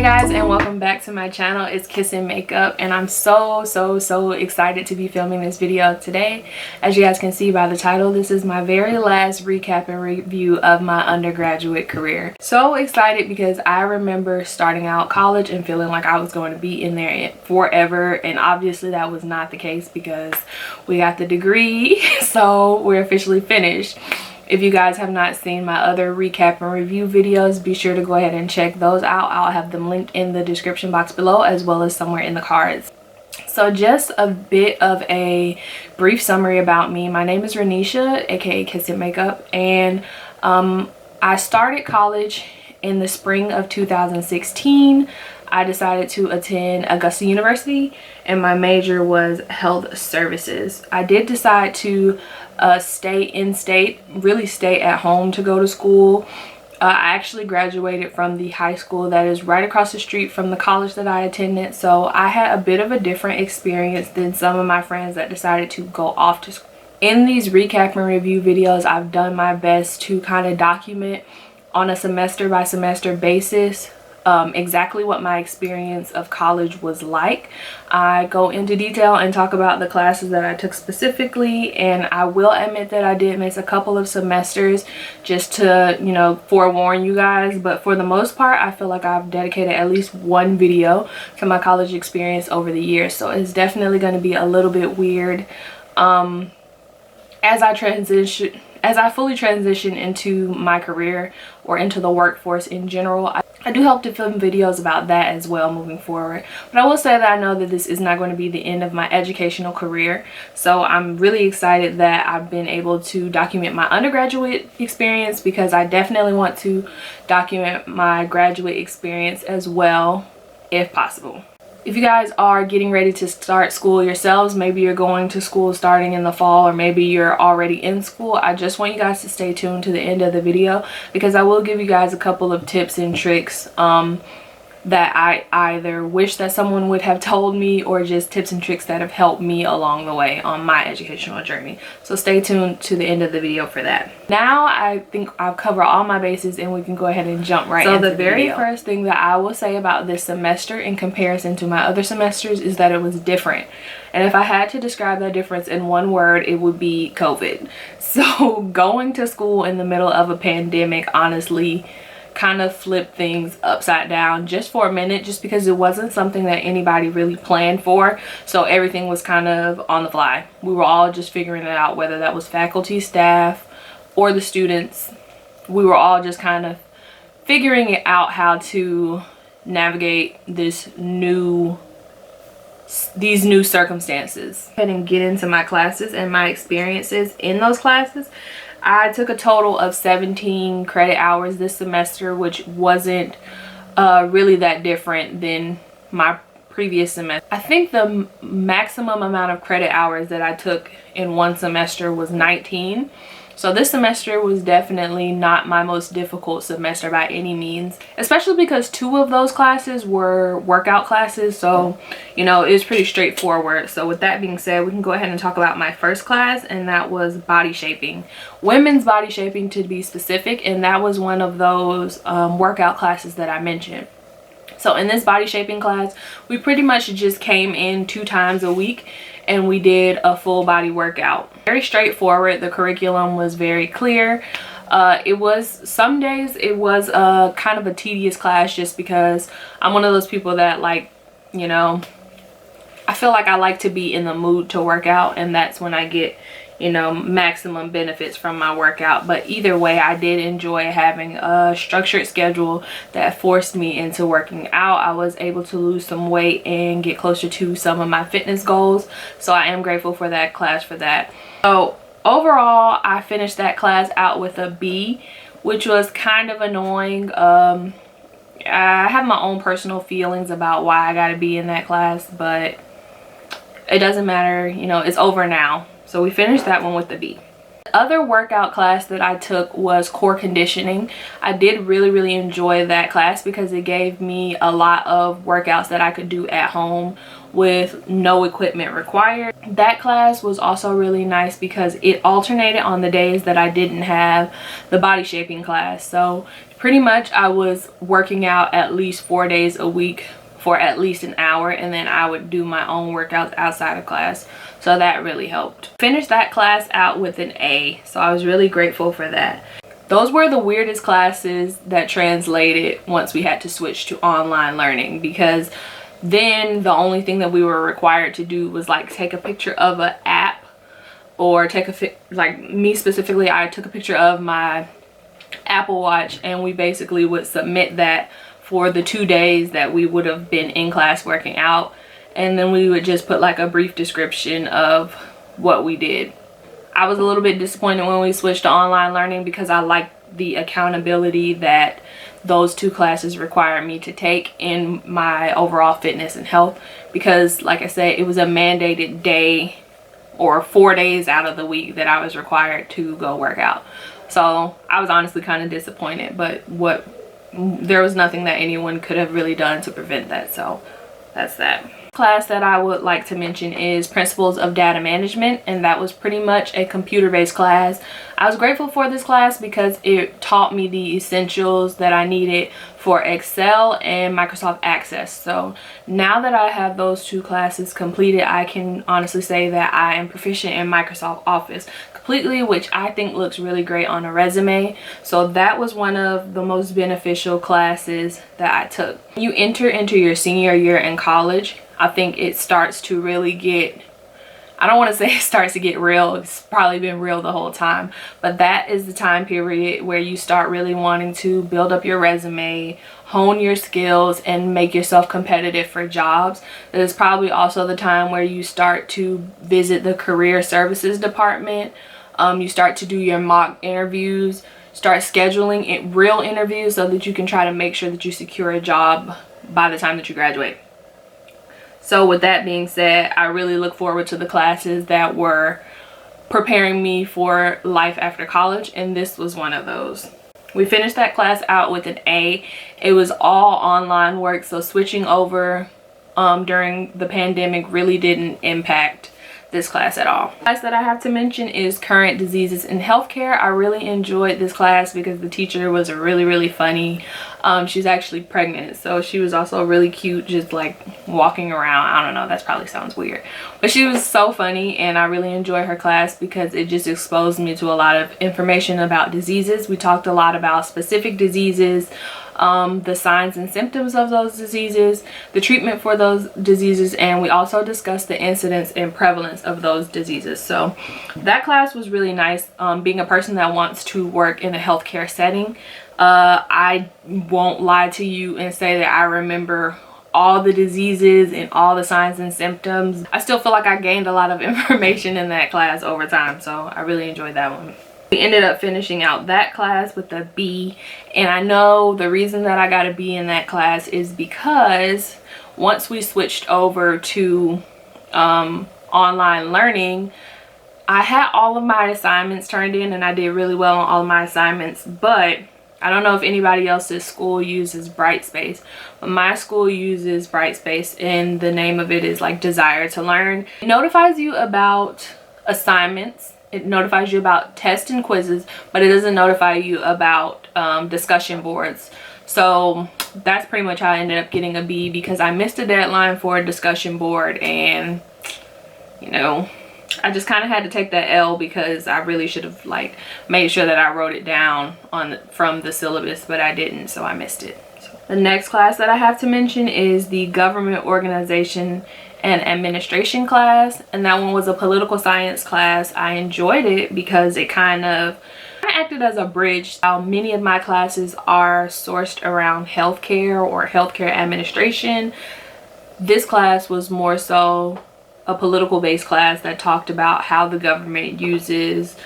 guys, and welcome back to my channel. It's Kiss.Makeup, and I'm so excited to be filming this video today. As you guys can see by the title, this is my very last recap and review of my undergraduate career. So excited because I remember starting out college and feeling like I was going to be in there forever, and obviously that was not the case because we got the degree, so we're officially finished. If you guys have not seen my other recap and review videos, be sure to go ahead and check those out. I'll have them linked in the description box below as well as somewhere in the cards. So just a bit of a brief summary about me. My name is Renisha, aka Kiss.Makeup, and I started college in the spring of 2016. I decided to attend Augusta University and my major was health services. I did decide to stay in state, really stay at home to go to school. I actually graduated from the high school that is right across the street from the college that I attended, so I had a bit of a different experience than some of my friends that decided to go off to school. In these recap and review videos, I've done my best to kind of document on a semester by semester basis exactly what my experience of college was like. I go into detail and talk about the classes that I took specifically, and I will admit that I did miss a couple of semesters, just to, you know, forewarn you guys, but for the most part I feel like I've dedicated at least one video to my college experience over the years, so it's definitely going to be a little bit weird as I fully transition into my career or into the workforce in general. I do hope to film videos about that as well moving forward, but I will say that I know that this is not going to be the end of my educational career, so I'm really excited that I've been able to document my undergraduate experience because I definitely want to document my graduate experience as well if possible. If you guys are getting ready to start school yourselves, maybe you're going to school starting in the fall, or maybe you're already in school, I just want you guys to stay tuned to the end of the video because I will give you guys a couple of tips and tricks that I either wish that someone would have told me or just tips and tricks that have helped me along the way on my educational journey. So stay tuned to the end of the video for that. Now I think I've covered all my bases and we can go ahead and jump right into the video. So the very first thing that I will say about this semester in comparison to my other semesters is that it was different. And if I had to describe that difference in one word, it would be COVID. So going to school in the middle of a pandemic honestly kind of flipped things upside down just for a minute, just because it wasn't something that anybody really planned for, so everything was kind of on the fly. We were all just figuring it out, whether that was faculty, staff, or the students. We were all just kind of figuring it out how to navigate these new circumstances. Go ahead and get into my classes and my experiences in those classes. I took a total of 17 credit hours this semester, which wasn't really that different than my previous semester. I think the maximum amount of credit hours that I took in one semester was 19. So this semester was definitely not my most difficult semester by any means, especially because 2 of those classes were workout classes, so you know it was pretty straightforward. So with that being said, we can go ahead and talk about my first class, and that was body shaping, women's body shaping to be specific, and that was one of those workout classes that I mentioned. So in this body shaping class, we pretty much just came in 2 times a week and we did a full body workout. Very straightforward. The curriculum was very clear. It was, some days it was kind of a tedious class just because I'm one of those people that, like, you know, I feel like I like to be in the mood to work out, and that's when I get, you know, maximum benefits from my workout. But either way, I did enjoy having a structured schedule that forced me into working out. I was able to lose some weight and get closer to some of my fitness goals, so I am grateful for that class for that. So overall, I finished that class out with a B, which was kind of annoying. I have my own personal feelings about why I got to be in that class, but it doesn't matter, you know, it's over now. So we finished that one with the B. The other workout class that I took was core conditioning. I did really enjoy that class because it gave me a lot of workouts that I could do at home with no equipment required. That class was also really nice because it alternated on the days that I didn't have the body shaping class. So pretty much I was working out at least 4 days a week for at least an hour, and then I would do my own workouts outside of class. So that really helped. Finished that class out with an A, so I was really grateful for that. Those were the weirdest classes that translated once we had to switch to online learning, because then the only thing that we were required to do was like take a picture of an app, or like me specifically, I took a picture of my Apple Watch, and we basically would submit that for the 2 days that we would have been in class working out, and then we would just put like a brief description of what we did. I was a little bit disappointed when we switched to online learning because I liked the accountability that those 2 classes required me to take in my overall fitness and health, because like I said, it was a mandated day or 4 days out of the week that I was required to go work out. So I was honestly kind of disappointed, but there was nothing that anyone could have really done to prevent that. So that's that. Class that I would like to mention is Principles of Data Management, and that was pretty much a computer-based class. I was grateful for this class because it taught me the essentials that I needed for Excel and Microsoft Access. So now that I have those 2 classes completed, I can honestly say that I am proficient in Microsoft Office completely, which I think looks really great on a resume. So that was one of the most beneficial classes that I took. When you enter into your senior year in college, I think it starts to really get, I don't want to say it starts to get real, it's probably been real the whole time, but that is the time period where you start really wanting to build up your resume, hone your skills, and make yourself competitive for jobs. It is probably also the time where you start to visit the career services department. You start to do your mock interviews, start scheduling real interviews so that you can try to make sure that you secure a job by the time that you graduate. So with that being said, I really look forward to the classes that were preparing me for life after college, and this was one of those. We finished that class out with an A. It was all online work, so switching over during the pandemic really didn't impact this class at all. The class that I have to mention is Current Diseases in Healthcare. I really enjoyed this class because the teacher was really funny. She's actually pregnant, so she was also really cute, just like walking around. I don't know, that probably sounds weird, but she was so funny, and I really enjoyed her class because it just exposed me to a lot of information about diseases. We talked a lot about specific diseases, the signs and symptoms of those diseases, the treatment for those diseases, and we also discussed the incidence and prevalence of those diseases. So that class was really nice. Being a person that wants to work in a healthcare setting, I won't lie to you and say that I remember all the diseases and all the signs and symptoms. I still feel like I gained a lot of information in that class over time, so I really enjoyed that one. We ended up finishing out that class with a B, and I know the reason that I got a B in that class is because once we switched over to online learning, I had all of my assignments turned in and I did really well on all of my assignments, but I don't know if anybody else's school uses Brightspace, but my school uses Brightspace, and the name of it is like Desire to Learn. It notifies you about assignments. It notifies you about tests and quizzes, but it doesn't notify you about discussion boards. So that's pretty much how I ended up getting a B, because I missed a deadline for a discussion board, and you know, I just kind of had to take that L because I really should have like made sure that I wrote it down from the syllabus, but I didn't, so I missed it. The next class that I have to mention is the Government Organization and Administration class, and that one was a political science class. I enjoyed it because it kind of acted as a bridge. Many of my classes are sourced around healthcare or healthcare administration. This class was more so a political based class that talked about how the government uses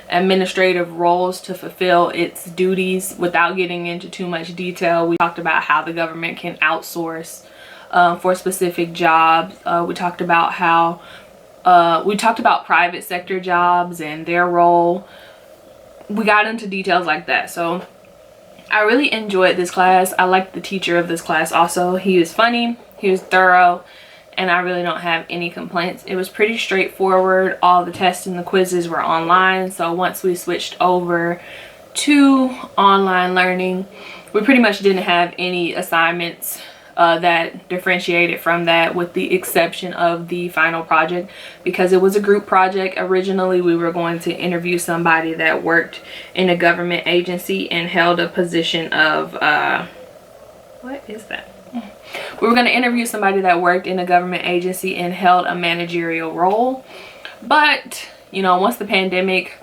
administrative roles to fulfill its duties. Without getting into too much detail, we talked about how the government can outsource for specific jobs. We talked about how private sector jobs and their role. We got into details like that. So I really enjoyed this class. I liked the teacher of this class also. He was funny, he was thorough, and I really don't have any complaints. It was pretty straightforward. All the tests and the quizzes were online, so once we switched over to online learning, we pretty much didn't have any assignments that differentiated from that, with the exception of the final project. Because it was a group project, originally we were going to interview somebody that worked in a government agency and held a position of what is that? We were going to interview somebody that worked in a government agency and held a managerial role. But, you know, once the pandemic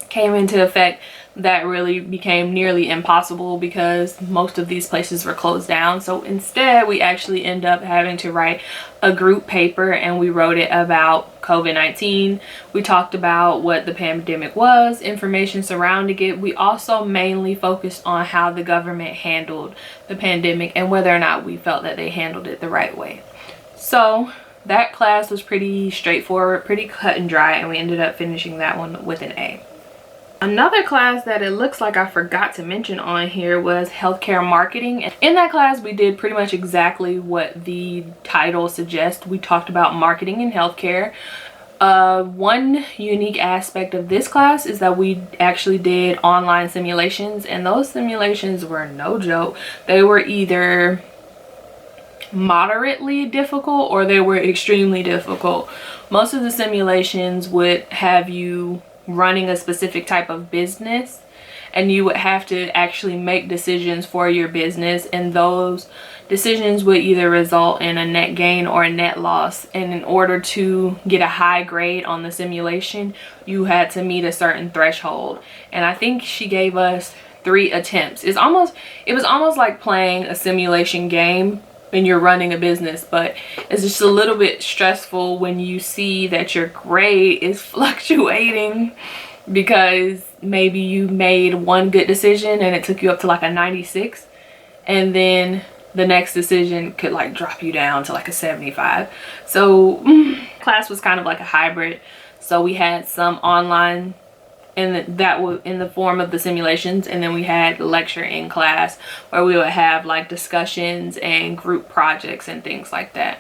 came into effect, that really became nearly impossible because most of these places were closed down. So instead, we actually end up having to write a group paper, and we wrote it about COVID-19. We talked about what the pandemic was, information surrounding it. We also mainly focused on how the government handled the pandemic and whether or not we felt that they handled it the right way. So that class was pretty straightforward, pretty cut and dry, and we ended up finishing that one with an A. Another class that it looks like I forgot to mention on here was healthcare marketing. In that class, we did pretty much exactly what the title suggests. We talked about marketing in healthcare. One unique aspect of this class is that we actually did online simulations, and those simulations were no joke. They were either moderately difficult or they were extremely difficult. Most of the simulations would have you running a specific type of business, and you would have to actually make decisions for your business, and those decisions would either result in a net gain or a net loss. And in order to get a high grade on the simulation, you had to meet a certain threshold. And I think she gave us 3 attempts. It was almost like playing a simulation game when you're running a business, but it's just a little bit stressful when you see that your grade is fluctuating because maybe you made one good decision and it took you up to like a 96, and then the next decision could like drop you down to like a 75. So class was kind of like a hybrid. So we had some online, and that was in the form of the simulations, and then we had lecture in class where we would have like discussions and group projects and things like that.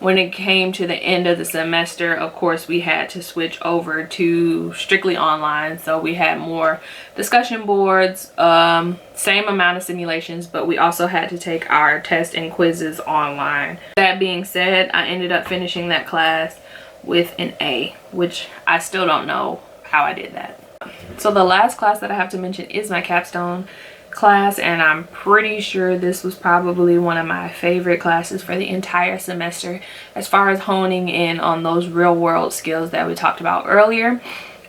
When it came to the end of the semester, of course, we had to switch over to strictly online. So we had more discussion boards, same amount of simulations, but we also had to take our tests and quizzes online. That being said, I ended up finishing that class with an A, which I still don't know how I did that. So the last class that I have to mention is my capstone class, and I'm pretty sure this was probably one of my favorite classes for the entire semester as far as honing in on those real world skills that we talked about earlier.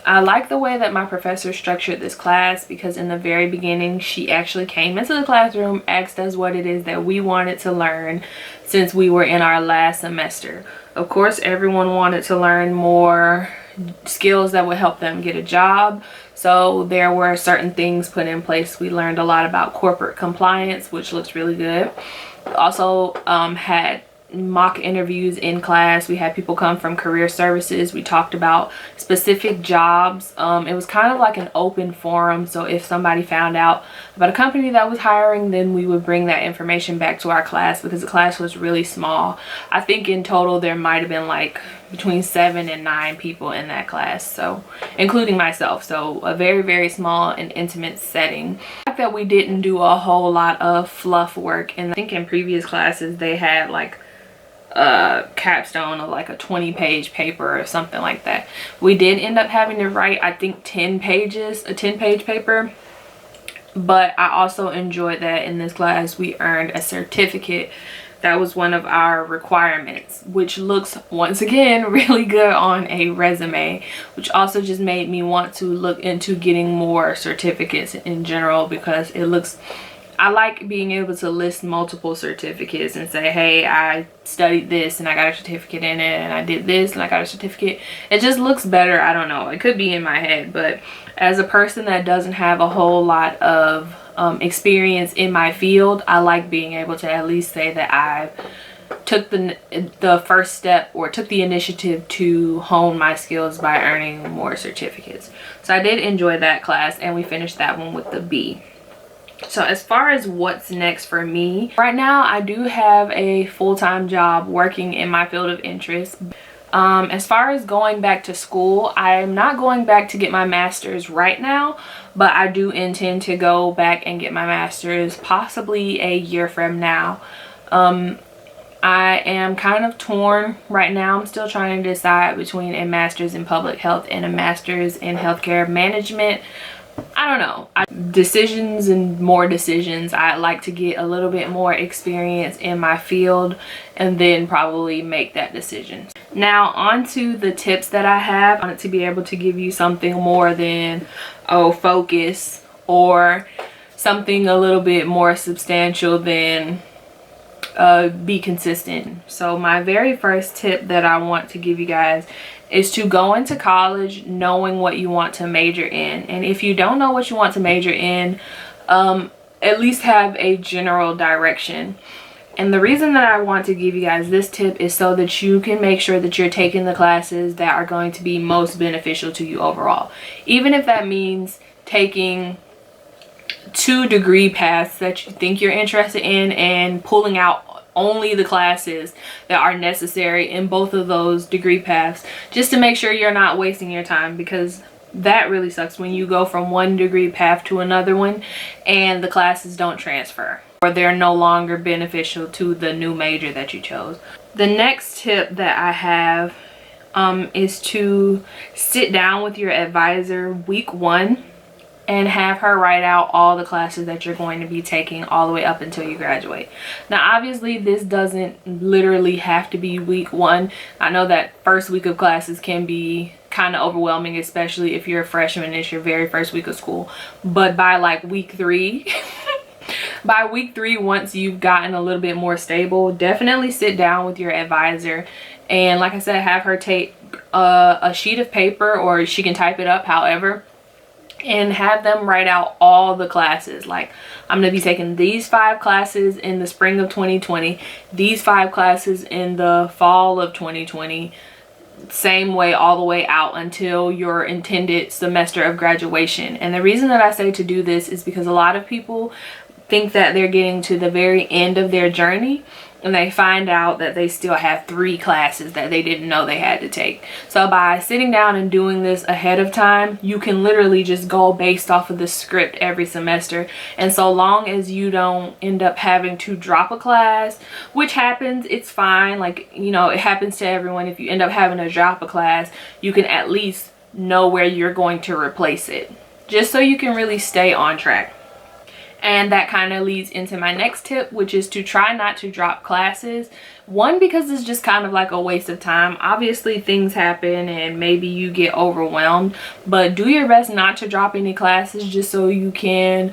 I like the way that my professor structured this class because in the very beginning, she actually came into the classroom, asked us what it is that we wanted to learn since we were in our last semester. Of course, everyone wanted to learn more skills that would help them get a job. So there were certain things put in place. We learned a lot about corporate compliance, which looks really good. We also had mock interviews in class. We had people come from career services. We talked about specific jobs. It was kind of like an open forum. So if somebody found out about a company that was hiring, then we would bring that information back to our class because the class was really small. I think in total there might have been like between 7 and 9 people in that class, so including myself. So a very, very small and intimate setting. I fact that we didn't do a whole lot of fluff work, and I think in previous classes they had like a capstone of like a 20-page paper or something like that. We did end up having to write, I think, 10 pages, a 10-page paper. But I also enjoyed that in this class we earned a certificate. That was one of our requirements, which looks, once again, really good on a resume, which also just made me want to look into getting more certificates in general because it looks, I like being able to list multiple certificates and say, hey, I studied this and I got a certificate in it, and I did this and I got a certificate. It just looks better. I don't know. It could be in my head, but as a person that doesn't have a whole lot of experience in my field, I like being able to at least say that I took the first step or took the initiative to hone my skills by earning more certificates. So I did enjoy that class, and we finished that one with the B. So as far as what's next for me, right now I do have a full-time job working in my field of interest. As far as going back to school, I'm not going back to get my master's right now, but I do intend to go back and get my master's possibly a year from now. I am kind of torn right now. I'm still trying to decide between a master's in public health and a master's in healthcare management. I don't know. Decisions and more decisions. I'd like to get a little bit more experience in my field and then probably make that decision. Now on to the tips that I have. I wanted to be able to give you something more than, oh, focus, or something a little bit more substantial than be consistent. So my very first tip that I want to give you guys is to go into college knowing what you want to major in. And if you don't know what you want to major in, at least have a general direction. And the reason that I want to give you guys this tip is so that you can make sure that you're taking the classes that are going to be most beneficial to you overall. Even if that means taking 2 degree paths that you think you're interested in and pulling out only the classes that are necessary in both of those degree paths, just to make sure you're not wasting your time, because that really sucks when you go from one degree path to another one and the classes don't transfer, or they're no longer beneficial to the new major that you chose. The next tip that I have is to sit down with your advisor week 1 and have her write out all the classes that you're going to be taking all the way up until you graduate. Now obviously this doesn't literally have to be week 1. I know that first week of classes can be kind of overwhelming, especially if you're a freshman and it's your very first week of school. But by like week 3 by week 3, once you've gotten a little bit more stable, definitely sit down with your advisor and, like I said, have her take a sheet of paper, or she can type it up, however, and have them write out all the classes. Like, I'm going to be taking these 5 classes in the spring of 2020, these 5 classes in the fall of 2020, same way all the way out until your intended semester of graduation. And the reason that I say to do this is because a lot of people think that they're getting to the very end of their journey and they find out that they still have 3 classes that they didn't know they had to take. So by sitting down and doing this ahead of time, you can literally just go based off of the script every semester. And so long as you don't end up having to drop a class, which happens, it's fine. Like, you know, it happens to everyone. If you end up having to drop a class, you can at least know where you're going to replace it, just so you can really stay on track. And that kind of leads into my next tip, which is to try not to drop classes. One, because it's just kind of like a waste of time. Obviously things happen and maybe you get overwhelmed, but do your best not to drop any classes, just so you can,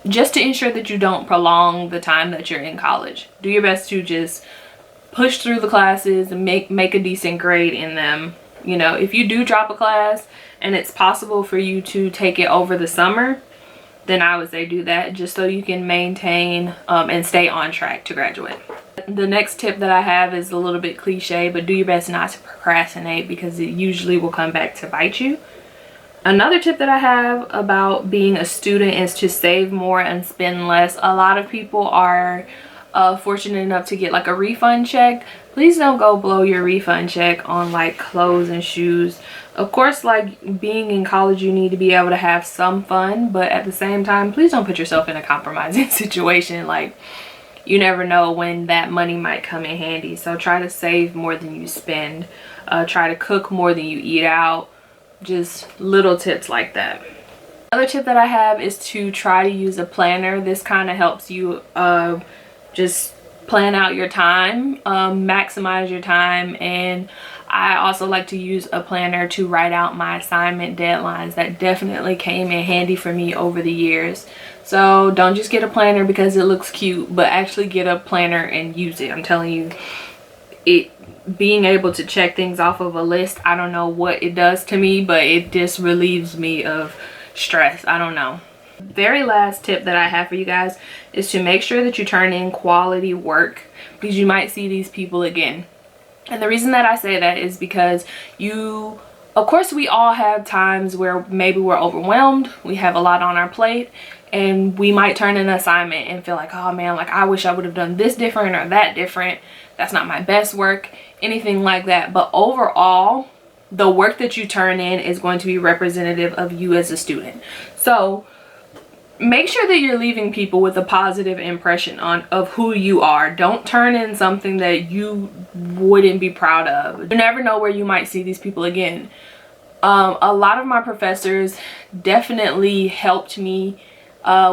just to ensure that you don't prolong the time that you're in college. Do your best to just push through the classes and make a decent grade in them. You know, if you do drop a class and it's possible for you to take it over the summer, then I would say do that, just so you can maintain and stay on track to graduate. The next tip that I have is a little bit cliche, but do your best not to procrastinate, because it usually will come back to bite you. Another tip that I have about being a student is to save more and spend less. A lot of people are fortunate enough to get like a refund check. Please don't go blow your refund check on like clothes and shoes. Of course, like, being in college, you need to be able to have some fun, but at the same time, please don't put yourself in a compromising situation. Like, you never know when that money might come in handy. So try to save more than you spend. Try to cook more than you eat out. Just little tips like that. Another tip that I have is to try to use a planner. This kind of helps you just plan out your time, maximize your time. And I also like to use a planner to write out my assignment deadlines. That definitely came in handy for me over the years. So don't just get a planner because it looks cute, but actually get a planner and use it. I'm telling you, being able to check things off of a list, I don't know what it does to me, but it just relieves me of stress. I don't know. Very last tip that I have for you guys is to make sure that you turn in quality work, because you might see these people again. And the reason that I say that is because you Of course, we all have times where maybe we're overwhelmed, we have a lot on our plate, and we might turn in an assignment and feel like, oh man, like I wish I would have done this different or that different. That's not my best work, anything like that. But overall, the work that you turn in is going to be representative of you as a student. So make sure that you're leaving people with a positive impression of who you are. Don't turn in something that you wouldn't be proud of. You never know where you might see these people again. A lot of my professors definitely helped me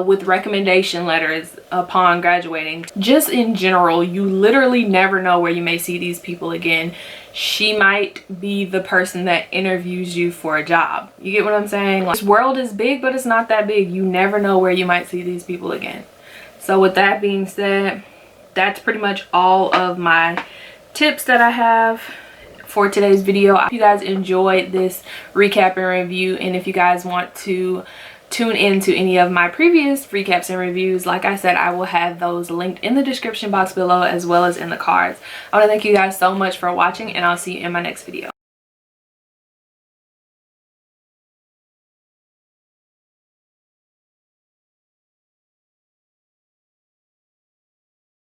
with recommendation letters upon graduating. Just in general, you literally never know where you may see these people again. She might be the person that interviews you for a job. You get what I'm saying? Like, this world is big, but it's not that big. You never know where you might see these people again. So with that being said, that's pretty much all of my tips that I have for today's video. I hope you guys enjoyed this recap and review, and if you guys want to tune into any of my previous recaps and reviews, like I said, I will have those linked in the description box below as well as in the cards. I want to thank you guys so much for watching, and I'll see you in my next video.